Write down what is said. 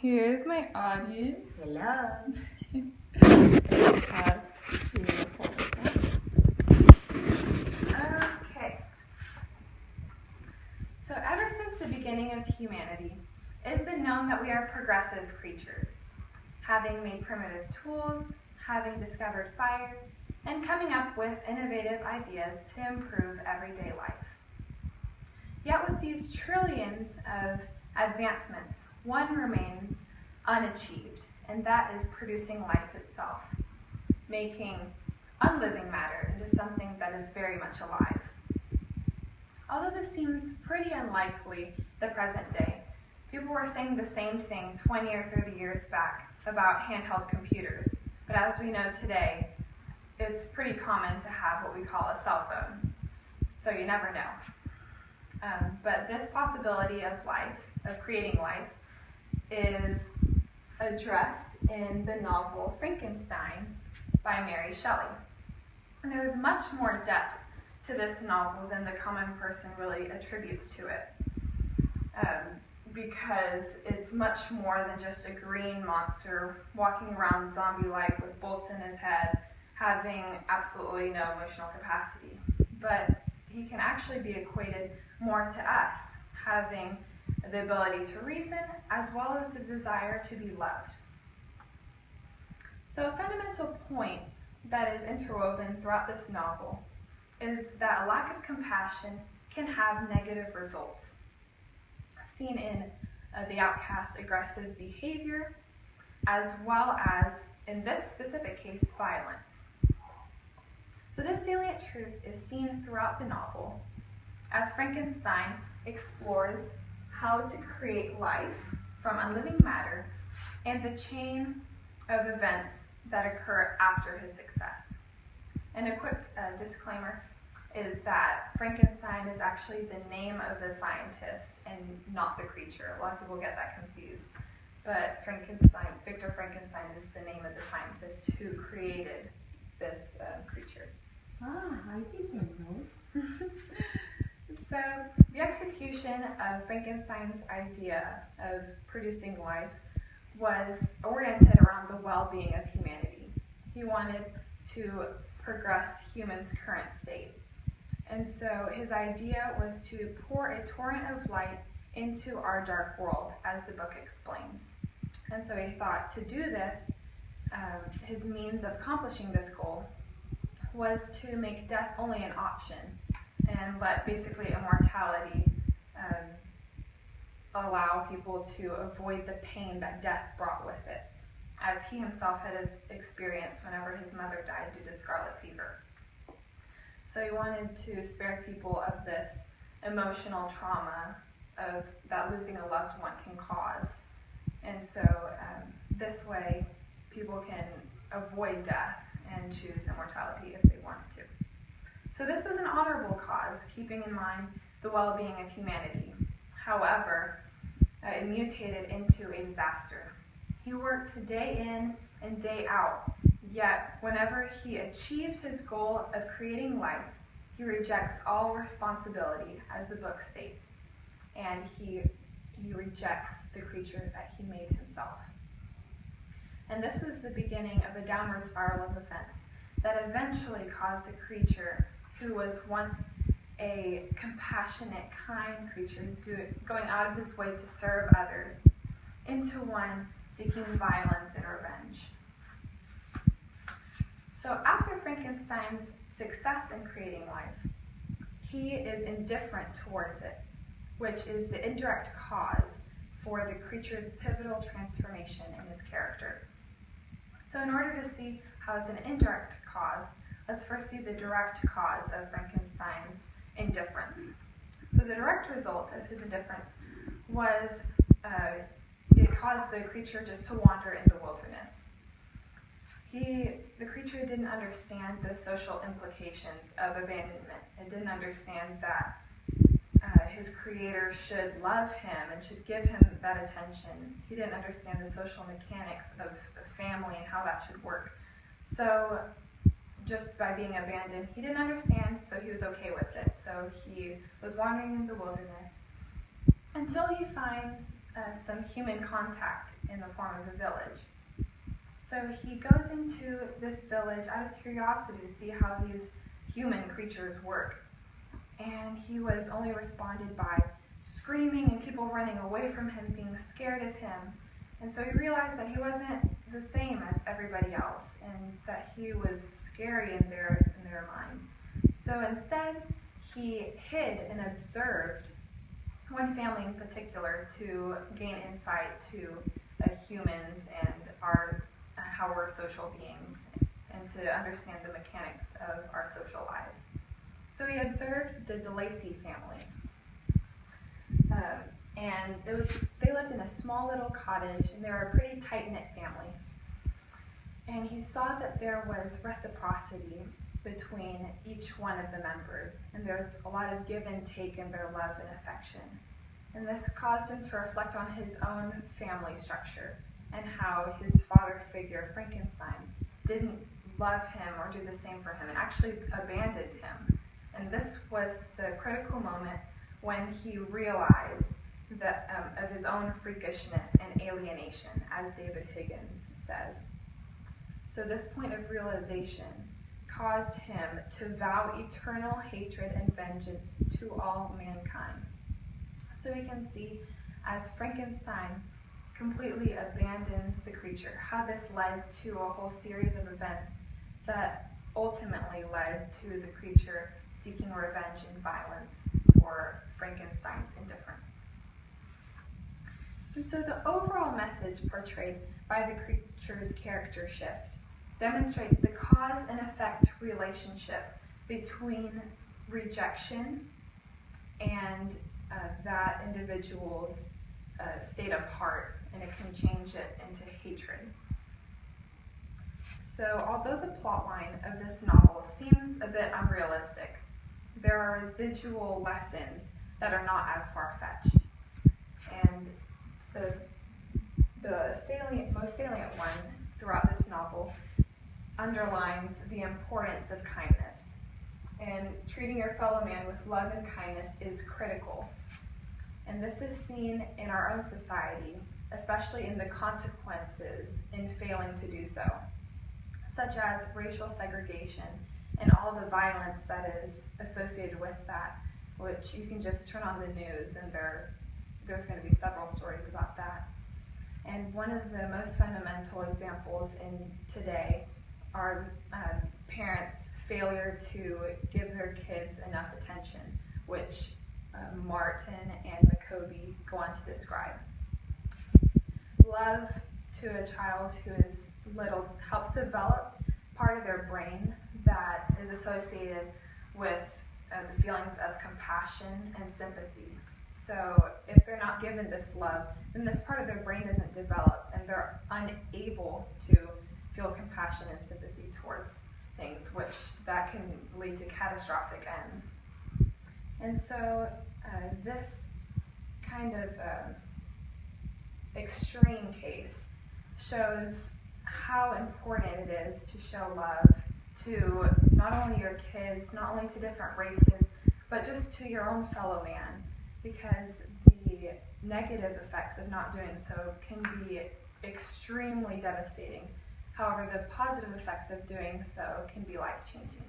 Here's my audience. Hello. Okay. So ever since the beginning of humanity, it has been known that we are progressive creatures, having made primitive tools, having discovered fire, and coming up with innovative ideas to improve everyday life. Yet with these trillions of advancements, one remains unachieved, and that is producing life itself, making unliving matter into something that is very much alive. Although this seems pretty unlikely the present day, people were saying the same thing 20 or 30 years back about handheld computers, but as we know today, it's pretty common to have what we call a cell phone, so you never know. But this possibility of life, of creating life, is addressed in the novel Frankenstein by Mary Shelley. And there's much more depth to this novel than the common person really attributes to it, because it's much more than just a green monster walking around zombie-like with bolts in his head, having absolutely no emotional capacity. But he can actually be equated more to us, having the ability to reason as well as the desire to be loved. So a fundamental point that is interwoven throughout this novel is that a lack of compassion can have negative results, seen in the outcast's aggressive behavior, as well as, in this specific case, violence. So this salient truth is seen throughout the novel as Frankenstein explores how to create life from unliving matter and the chain of events that occur after his success. And a quick disclaimer is that Frankenstein is actually the name of the scientist and not the creature. A lot of people get that confused. But Victor Frankenstein is the name of the scientist who created this creature. I didn't know. So the execution of Frankenstein's idea of producing life was oriented around the well-being of humanity. He wanted to progress humans' current state. And so his idea was to pour a torrent of light into our dark world, as the book explains. And so he thought to do this, his means of accomplishing this goal was to make death only an option and let basically immortality allow people to avoid the pain that death brought with it, as he himself had experienced whenever his mother died due to scarlet fever. So he wanted to spare people of this emotional trauma of that losing a loved one can cause. And so this way people can avoid death and choose immortality if they want to. So this was an honorable cause, keeping in mind the well-being of humanity. However, it mutated into a disaster. He worked day in and day out, yet whenever he achieved his goal of creating life, he rejects all responsibility, as the book states, and he rejects the creature that he made himself. And this was the beginning of a downward spiral of events that eventually caused the creature, who was once a compassionate, kind creature, going out of his way to serve others, into one seeking violence and revenge. So after Frankenstein's success in creating life, he is indifferent towards it, which is the indirect cause for the creature's pivotal transformation in his character. So in order to see how it's an indirect cause, let's first see the direct cause of Frankenstein's indifference. So the direct result of his indifference was it caused the creature just to wander in the wilderness. The creature didn't understand the social implications of abandonment. It didn't understand that his creator should love him and should give him that attention. He didn't understand the social mechanics of family and how that should work. So just by being abandoned, he didn't understand, so he was okay with it. So he was wandering in the wilderness until he finds some human contact in the form of a village. So he goes into this village out of curiosity to see how these human creatures work. And he was only responded by screaming and people running away from him, being scared of him. And so he realized that he wasn't the same as everybody else and that he was scary in their mind. So instead, he hid and observed one family in particular to gain insight to humans and how we're social beings and to understand the mechanics of our social lives. So he observed the DeLacy family. And they lived in a small little cottage, and they were a pretty tight-knit family. And he saw that there was reciprocity between each one of the members, and there was a lot of give and take in their love and affection. And this caused him to reflect on his own family structure and how his father figure, Frankenstein, didn't love him or do the same for him and actually abandoned him. And this was the critical moment when he realized that of his own freakishness and alienation, as David Higgins says. So this point of realization caused him to vow eternal hatred and vengeance to all mankind. So we can see as Frankenstein completely abandons the creature, how this led to a whole series of events that ultimately led to the creature seeking revenge and violence for Frankenstein's indifference. And so the overall message portrayed by the creature's character shift demonstrates the cause and effect relationship between rejection and that individual's state of heart, and it can change it into hatred. So although the plotline of this novel seems a bit unrealistic, there are residual lessons that are not as far-fetched. And the most salient one throughout this novel underlines the importance of kindness. And treating your fellow man with love and kindness is critical. And this is seen in our own society, especially in the consequences in failing to do so, such as racial segregation and all the violence that is associated with that, which you can just turn on the news and there's going to be several stories about that. And one of the most fundamental examples in today are parents' failure to give their kids enough attention, which Martin and McCovey go on to describe. Love to a child who is little helps develop part of their brain that is associated with the feelings of compassion and sympathy. So if they're not given this love, then this part of their brain doesn't develop, and they're unable to feel compassion and sympathy towards things, which that can lead to catastrophic ends. And so this kind of extreme case shows how important it is to show love to not only your kids, not only to different races, but just to your own fellow man, because the negative effects of not doing so can be extremely devastating. However, the positive effects of doing so can be life-changing.